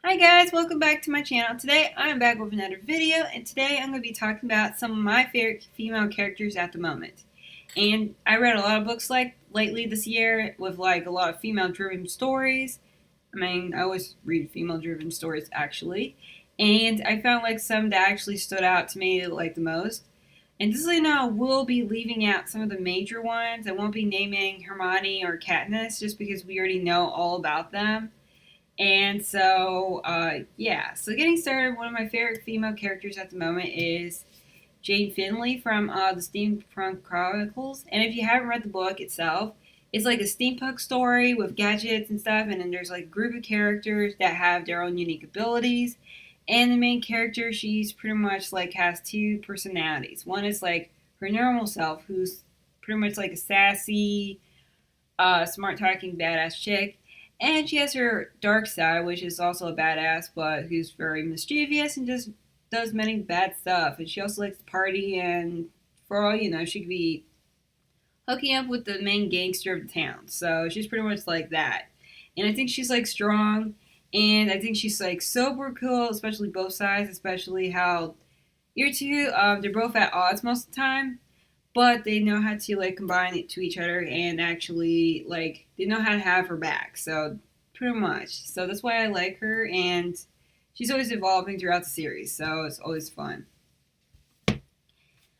Hi guys, welcome back to my channel. Today I'm back with another video, and today I'm going to be talking about some of my favorite female characters at the moment. And I read a lot of books like lately this year with like a lot of female driven stories. I always read female driven stories actually. And I found like some that actually stood out to me like the most. And just so you know, we'll be leaving out some of the major ones. I won't be naming Hermione or Katniss just because we already know all about them. And so, yeah. So getting started, one of my favorite female characters at the moment is Jane Finley from the Steampunk Chronicles. And if you haven't read the book itself, it's like a steampunk story with gadgets and stuff. And then there's like a group of characters that have their own unique abilities. And the main character, she's pretty much like has two personalities. One is like her normal self, who's pretty much like a sassy, smart talking, badass chick. And she has her dark side, which is also a badass, but who's very mischievous and just does many bad stuff. And she also likes to party, and for all you know, she could be hooking up with the main gangster of the town. So she's pretty much like that. And I think she's like strong, and I think she's like super cool, especially both sides, especially how you two, they're both at odds most of the time, but they know how to like combine it to each other and actually like they know how to have her back. So pretty much. So that's why I like her, and she's always evolving throughout the series. So it's always fun.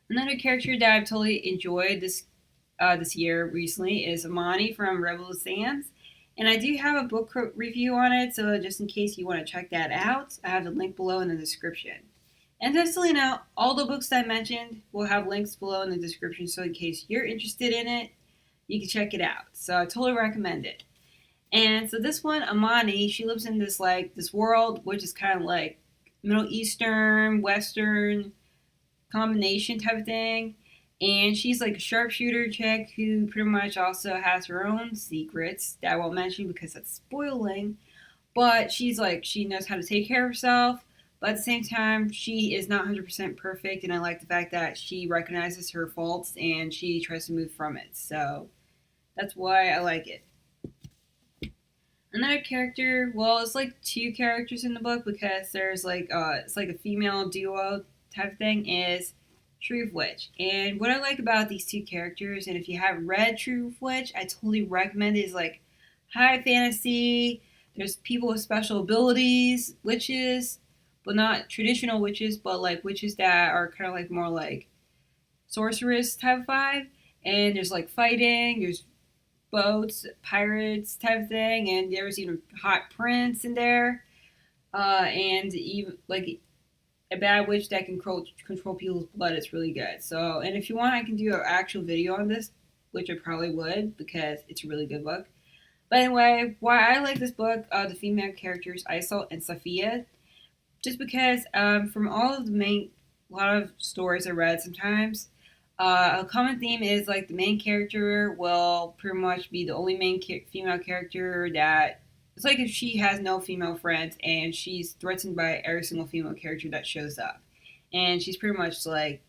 Another character that I've totally enjoyed this year recently is Imani from Rebel of Sands. And I do have a book review on it, so just in case you want to check that out, I have the link below in the description. And just so you know, all the books I mentioned will have links below in the description, so in case you're interested in it, you can check it out. So I totally recommend it. And so this one, Imani, she lives in this world which is kind of like Middle Eastern, Western combination type of thing. And she's like a sharpshooter chick who pretty much also has her own secrets that I won't mention because that's spoiling. But she's like, she knows how to take care of herself. But at the same time, she is not 100% perfect. And I like the fact that she recognizes her faults and she tries to move from it. So that's why I like it. Another character, well, it's like two characters in the book because there's like, it's like a female duo type of thing, is Truthwitch. And what I like about these two characters, and if you haven't read Truthwitch, I totally recommend it, is like high fantasy. There's people with special abilities, witches, but not traditional witches, but like witches that are kind of like more like sorceress type of vibe. And there's like fighting, there's boats, pirates type of thing, and there's even hot prince in there, and even like a bad witch that can control people's blood. It's really good. So, and if you want, I can do an actual video on this, which I probably would because it's a really good book. But anyway, why I like this book, the female characters Isol and Sophia, just because from all of the a lot of stories I read sometimes, a common theme is like the main character will pretty much be the only female character that it's like if she has no female friends and she's threatened by every single female character that shows up. And she's pretty much like,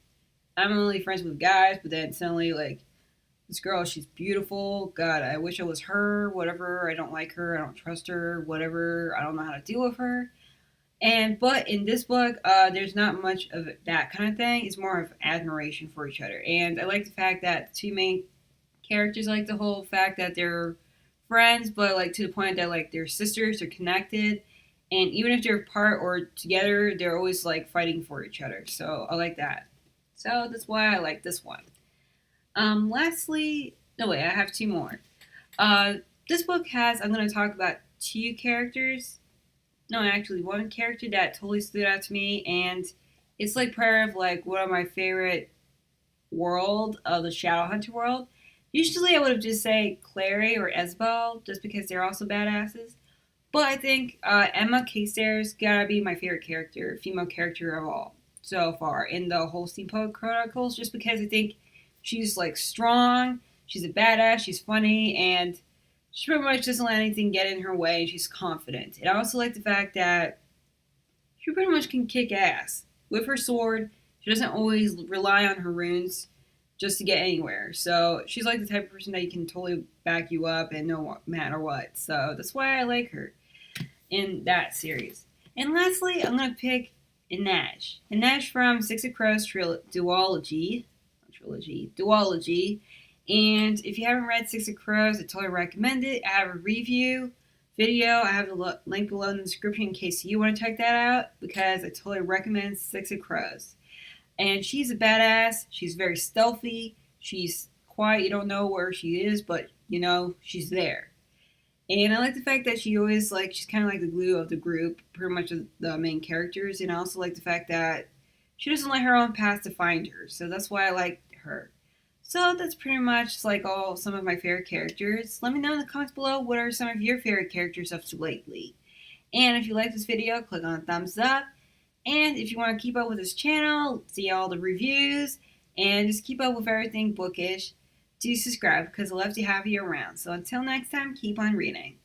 I'm only friends with guys, but then suddenly like this girl, she's beautiful. God, I wish I was her, whatever. I don't like her. I don't trust her, whatever. I don't know how to deal with her. And but in this book, there's not much of that kind of thing. It's more of admiration for each other. And I like the fact that the two main characters like the whole fact that they're friends, but like to the point that like they're sisters, they're connected, and even if they're apart or together, they're always like fighting for each other. So I like that. So that's why I like this one. Lastly, no wait, I have two more. Uh, this book has, I'm going to talk about two characters, no, actually one character that totally stood out to me, and it's like part of like one of my favorite world of the Shadowhunter world. Usually I would have just say Clary or Isabel just because they're also badasses. But I think Emma Caster's gotta be my favorite character, female character of all so far in the whole Steampunk Chronicles, just because I think she's like strong, she's a badass, she's funny, and she pretty much doesn't let anything get in her way, and she's confident. And I also like the fact that she pretty much can kick ass. With her sword, she doesn't always rely on her runes just to get anywhere. So she's like the type of person that you can totally back you up and no matter what. So that's why I like her. in that series. And lastly, I'm going to pick Inej. Inej from Six of Crows duology. And if you haven't read Six of Crows, I totally recommend it. I have a review video. I have the link below in the description in case you want to check that out, because I totally recommend Six of Crows. And she's a badass. She's very stealthy. She's quiet. You don't know where she is, but you know she's there. And I like the fact that she always, like, she's kind of like the glue of the group, pretty much the main characters. And I also like the fact that she doesn't let her own past define her. So that's why I like her. So that's pretty much like some of my favorite characters. Let me know in the comments below, what are some of your favorite characters up to lately. And if you like this video, click on the thumbs up. And if you want to keep up with this channel, see all the reviews, and just keep up with everything bookish, do subscribe, because I love to have you around. So until next time, keep on reading.